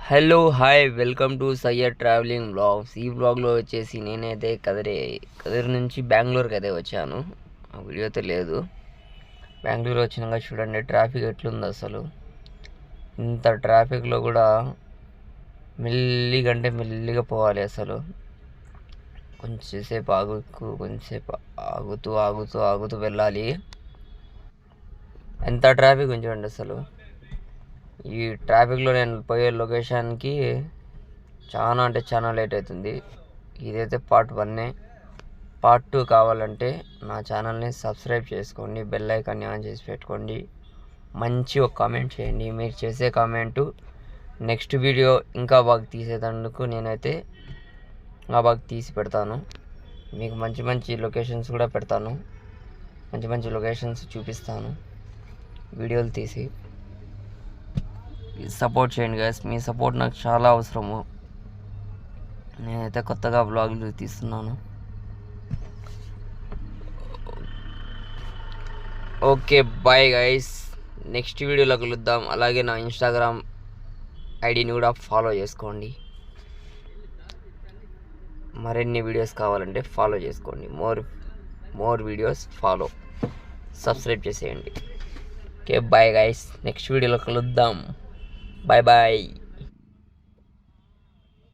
Hello hi welcome to Syed travelling blogs. ఈ బ్లాగ్లో వచ్చేసి నేనైతే కదిరి నుంచి బెంగళూరుకి అయితే వచ్చాను. ఆ వీడియో అయితే లేదు. బెంగళూరు వచ్చినాక చూడండి ట్రాఫిక్ ఎట్లుంది అసలు. ఇంత ట్రాఫిక్లో కూడా మెల్లిగా పోవాలి అసలు. కొంచెంసేపు కొంచెంసేపు ఆగుతూ వెళ్ళాలి. ఎంత ట్రాఫిక్ ఉంచండి అసలు. ఈ ట్రాఫిక్లో నేను పోయే లొకేషన్కి చాలా లేట్ అవుతుంది. ఇదైతే పార్ట్ 1. పార్ట్ 2 కావాలంటే నా ఛానల్ని సబ్స్క్రైబ్ చేసుకోండి, బెల్ ఐకాన్ని ఆన్ చేసి పెట్టుకోండి, మంచి ఒక కామెంట్ చేయండి. మీరు చేసే కామెంటు నెక్స్ట్ వీడియో ఇంకా బాగా తీసేటందుకు నేనైతే బాగా తీసి పెడతాను. మీకు మంచి లొకేషన్స్ కూడా పెడతాను, మంచి లొకేషన్స్ చూపిస్తాను వీడియోలు తీసి. సపోర్ట్ చేయండి గైస్, మీ సపోర్ట్ నాకు చాలా అవసరము. నేనైతే కొత్తగా బ్లాగులు తీస్తున్నాను. ఓకే బాయ్ గైస్, నెక్స్ట్ వీడియోలో కలుద్దాం. అలాగే నా ఇన్స్టాగ్రామ్ ఐడిని కూడా ఫాలో చేసుకోండి. మరిన్ని వీడియోస్ కావాలంటే ఫాలో చేసుకోండి. మోర్ వీడియోస్ ఫాలో, సబ్స్క్రైబ్ చేసేయండి. ఓకే బాయ్ గైస్, నెక్స్ట్ వీడియోలో కలుద్దాం. Bye bye.